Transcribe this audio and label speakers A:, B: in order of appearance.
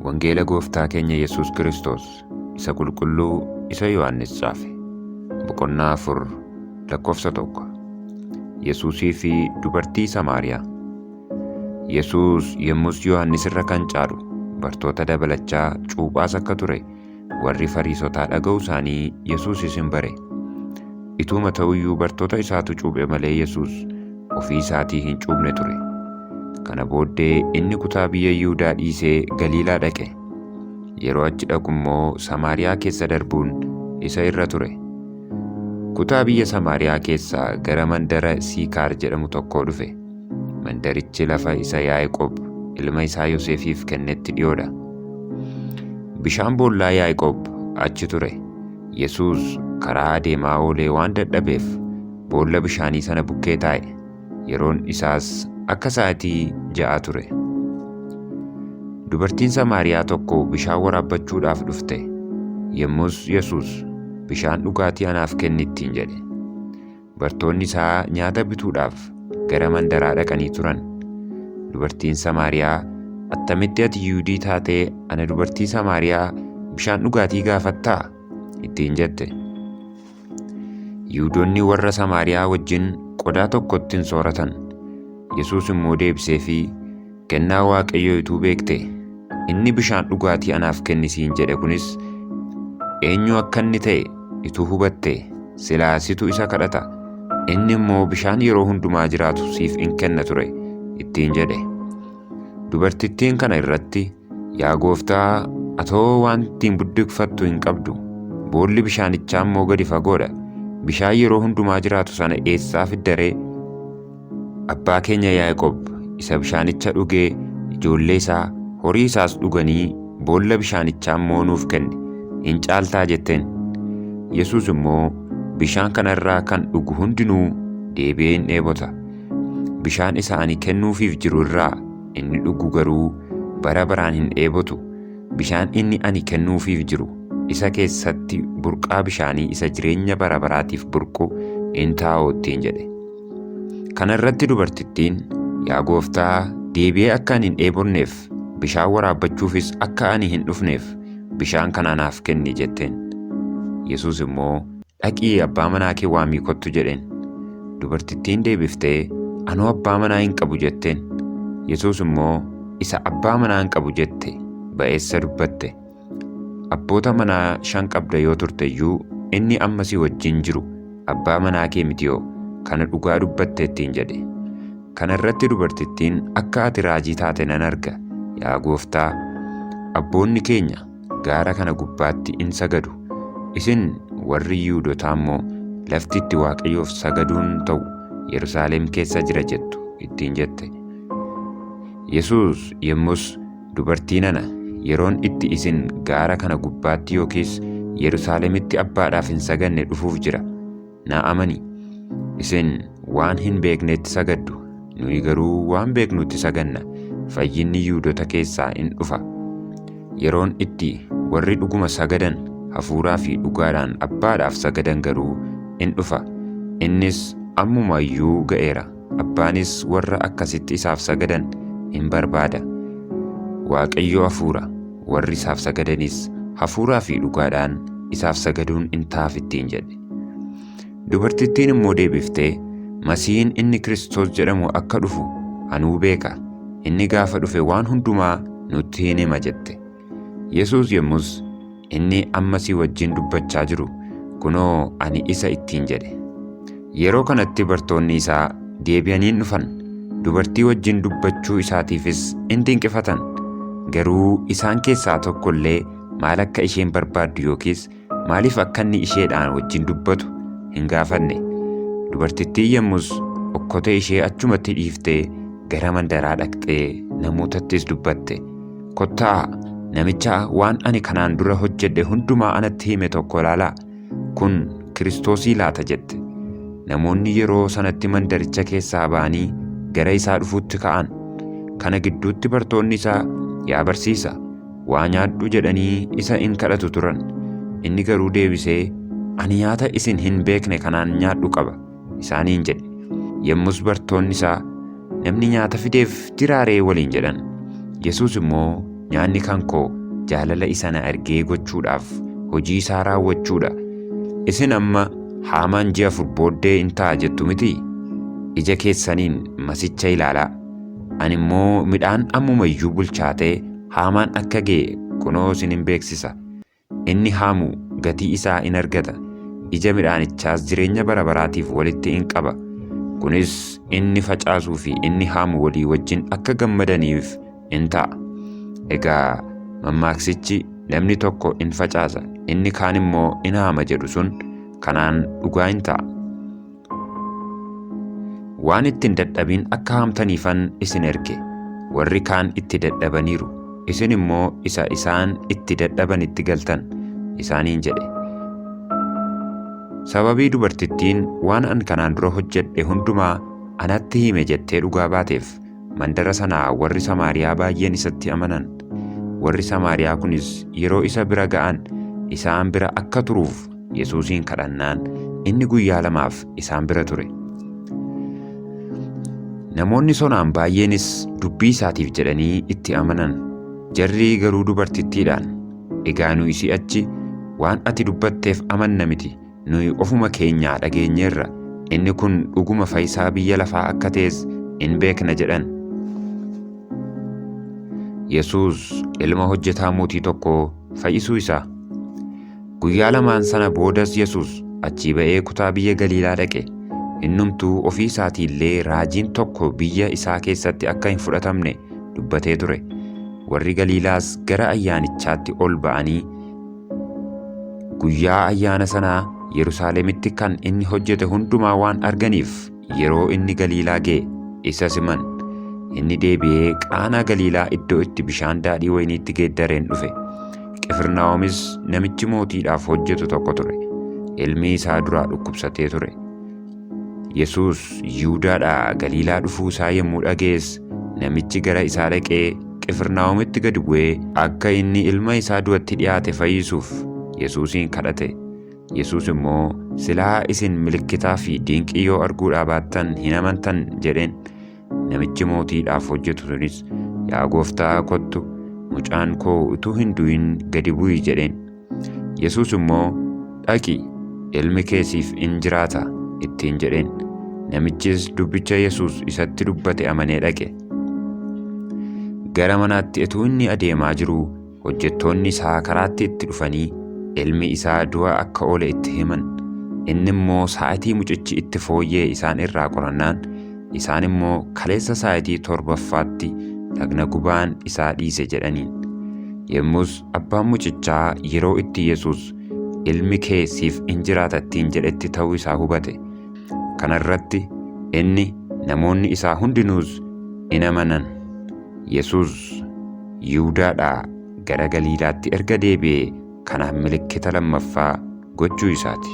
A: Wangeela Gooftaa keenya Yesuus Kiristoos isa qulqulluu isa Yohannis caafe. Boqonnaa 4:1. Yesuusii fi dubartii Samaariyaa. Yesuus yommus Yohannis irra kan caalu bartoota dabalachaa cuuphaas akka ture warri Fariisotaa dhaga'uu isaanii Yesuusis hin bare. Ituma ta'uyyuu bartoota isaatu cuuphe malee Yesuus ofii isaatii hin cuuphne ture. Kana booddee inni kutaa biyya Yihuudaa dhiisee Galiilaa dhaqe. Yeroo achi dhaqu immoo Samaariyaa keessa darbuun isa irra ture. Kutaa biyya Samaariyaa keessaa gara mandara Siikaar jedhamu tokkoo dhufe. Mandarichi lafa isa Yaaqoob ilma isaa Yoosefiif kennetti dhiyoodha. Bishaan boollaa Yaaqoob achi ture. Yesuus karaa deemaa oolee waan dadhabeef boolla bishaanii sana bukkee taa'e. Yeroon isaas akka sa'aatii 6 ture. Dubartiin Samaariyaa tokko bishaan waraabbachuudhaaf dhufte. Yommus Yesuus bishaan dhugaatii anaaf kenni ittiin jedhe. Bartoonni isaa nyaata bituudhaaf gara mandaraa dhaqanii turan. Dubartiin Samaariyaa, "Attamitti ati Yihuudii taatee ana dubartii Samaariyaa bishaan dhugaatii gaafattaa?" ittiin jette. Yihuudoonni warra Samaariyaa wajjin qodaa tokkotti hin sooratan. Yesuus immoo deebiseefii, "Kennaa Waaqayyoo utuu beekte, inni bishaan dhugaatii anaaf kenni siin jedhe kunis eenyu akka inni ta'e utuu hubatte silaa situ isa kadhata. Inni immoo bishaan yeroo hundumaa jiraatu siif in kenna ture" ittiin jedhe. Dubartittiin kana irratti, "Yaa Gooftaa, atoo waan ittiin budduuqfattu hin qabdu. Boolli bishaanichaa immoo gadi fagoodha. Bishaan yeroo hundumaa jiraatu sana eessaa fidda ree? Abbaa keenya Yaaqoob isa bishaanicha dhugee ijoollee isaa, horii isaas dhuganii boolla bishaanichaa immoo nuuf kenni. In caaltaa?" jetteen. Yesuus immoo, "Bishaan kana irraa kan dhugu hundinuu deebi'ee hin dheebota. Bishaan isa ani kennuufiif jiru irraa inni dhugu garuu bara baraan hin dheebotu. Bishaan inni ani kennuufiif jiru isa keessatti burqaa bishaanii isa jireenya bara baraatiif burqu in taa'u" ittiin jedhe. Kana irratti dubartittiin, "Yaa Gooftaa, deebi'ee akka ani hin dheebonneef, bishaan waraabbachuufis akka ani hin dhufneef bishaan kana anaaf kenni" jetteen. Yesuus immoo, "Dhaqii abbaa manaa kee waamii kottu" jedheen. Dubartittiin deebiftee, "Anoo abbaa manaa hin qabu" jetteen. Yesuus immoo, "Isa abbaa manaa hin qabu jette ba'eessa dubbatte. Abboota manaa 5 qabda yoo turte iyyuu inni amma si wajjin jiru abbaa manaa kee mitiyoo kana dhugaa dubbatte" ittiin jedhe. Kana irratti dubartittiin, "Akka ati raajii taate nan arga. Yaa Gooftaa, abboonni keenya gaara kana gubbaatti in sagadu. Isin warri Yihuudootaa immoo lafti itti Waaqayyoof sagaduun ta'u Yerusaalem keessa jira jettu" ittiin jette. Yesuus yommus, "Dubartii nana, yeroon itti isin gaara kana gubbaatti yookiis Yerusaalemitti abbaadhaaf hin saganne dhufuuf jira. Naa amani. Isin waan hin beeknetti sagaddu. Nuyi garuu waan beeknutti saganna. Fayyinni Yihuudoota keessaa in dhufa. Yeroon itti warri dhuguma sagadan hafuuraa fi dhugaadhaan abbaadhaaf sagadan garuu in dhufa. Innis ammuma iyyuu ga'eera. Abbaanis warra akkasitti isaaf sagadan in barbaada. Waaqayyo hafuura. Warri isaaf sagadanis hafuuraa fi dhugaadhaan isaaf sagaduun in taa'aaf" ittiin jedhe. Dubartittiin immoo deebiftee, "Masiihiin inni Kiristoos jedhamu akka dhufu anuu beeka. Inni gaafa dhufe waan hundumaa nutti hin hima" jette. Yesuus yommus, "Inni amma si wajjin dubbachaa jiru kunoo ani isa" ittiin jedhe. Yeroo kanatti bartoonni isaa deebi'anii dhufan. Dubartii wajjin dubbachuu isaatiifis in dinqifatan. Garuu isaan keessaa tokko illee maal akka isheen barbaaddu yookiis maaliif akka inni isheedhaan wajjin dubbatu hin gaafanne. Dubartittiin yommus okkotee ishee achumatti dhiiftee gara mandaraa dhaqxee namootattis dubbatte. "Kottaa, namicha waan ani kanaan dura hojjedhe hundumaa anatti hime tokko ilaalaa. Kun Kiristoosii laata?" jette. Namoonni yeroo sanatti mandaricha keessaa ba'anii gara isaa dhufuutti ka'an. Kana gidduutti bartoonni isaa, "Yaa barsiisaa, waa nyaadhu" jedhanii isa in kadhatu turan. Inni garuu deebisee, "Ani nyaata isin hin beekne kanaan nyaadhu qaba" isaaniin jedhe. Yommus bartoonni isaa, "Namni nyaata fideef jiraaree?" waliin jedhan. Yesuus immoo, nyaanni kan koo jaalala isa na ergee gochuudhaaf hojii isaa raawwachuudha. Isin amma haamaan ji'a 4 booddee in ta'a jettu miti? Ija keessaniin masicha ilaalaa. Ani immoo midhaan ammuma iyyuu bulchaatee haamaan akka ga'e kunoo isinin beeksisa. Inni haamu gatii isaa in argata. Ija midhaanichaas jireenya bara baraatiif walitti in qaba. Kunis inni facaasuu fi inni haamu walii wajjin akka gammadaniif in ta'a. Egaa mammaaksichi namni tokko in facaasa, inni kaan immoo in haama jedhu sun kanaan dhugaa in ta'a. Waan ittiin dadhabin akka haamtaniifan isin erge. Warri kaan itti dadhabaniiru, isin immoo isa isaan itti dadhabanitti galtan isaaniin jedhe. Sababii dubartittiin waan an kanaan dura hojjedhe hundumaa anatti hime jettee dhugaa baateef mandara sanaa warri Samaariyaa baay'een isatti amanan. Warri Samaariyaa kunis yeroo isa bira ga'an isaan bira akka turuuf Yesuusin kadhannaan inni guyyaa 2 isaan bira ture. Namoonni sonaan baay'eenis dubbii isaatiif jedhanii itti amanan. Jarri garuu dubartittiidhaan, egaa nuyi si'achi waan ati dubbatteef amanna miti. Nuyi ofuma keenyaa dhageenyeerra. Inni kun dhuguma fayyisaa biyya lafaa akka ta'es in beekna jedhan. Yesuus ilma hojjetaa mootii tokkoo fayyisuu isaa. Guyyaa 2 sana boodas Yesuus achii ba'ee kutaa biyya Galiilaa dhaqe. Innumtuu ofii isaatii illee raajiin tokko biyya isaa keessatti akka hin fudhatamne dubbatee ture. Warri Galiilaas gara ayyaanichaatti ol ba'anii guyyaa ayyaana sanaa Yerusaalemitti kan inni hojjete hundumaa waan arganiif yeroo inni Galiilaa ga'e isa siman. Inni deebi'ee Qaanaa Galiilaa iddoo itti bishaan daadhii wayiniitti geeddareen dhufe. Qifirnaahomis namichi mootiidhaaf hojjetu tokko ture. Ilmi isaa duraa dhukkubsatee ture. Yesuus Yihuudaadhaa Galiilaa dhufuu isaa yommuu dhaga'es namichi gara isaa dhaqee Qifirnaahomitti gad bu'ee akka inni ilma isaa du'atti dhiyaate fayyisuuf Yesuusin kadhate. Yesuus immoo silaa isin milikitaa fi dinqii yoo arguudhaa baattan hin amantan jedheen. Namichi mootiidhaaf hojjetu sunis yaa gooftaa kottu mucaan koo utuu hin du'in gadi bu'i jedheen. Yesuus immoo dhaqi ilmi keesiif in jiraata ittiin jedheen. Namichis dubbicha Yesuus isatti dubbate amanee dhaqe. Gara manaatti utuu inni adeemaa jiru hojjettoonni isaa karaatti itti dhufanii ilmi isaa du'a akka oole itti himan. Inni immoo sa'aatii mucichi itti fooyyee isaan irraa qorannaan isaan immoo kaleessa sa'aatii 7ffaatti dhagna gubaan isaa dhiise jedhaniin. Yommus abbaan mucichaa yeroo itti Yesuus ilmi kee siif in jiraata ittiin jedhetti ta'uu isaa hubate. Kana irratti inni namoonni isaa hundinuus in amanan. Yesuus Yihuudaadhaa gara Galiilaatti erga deebi'ee kanaaf milikkita 2ffaa gochuu isaati.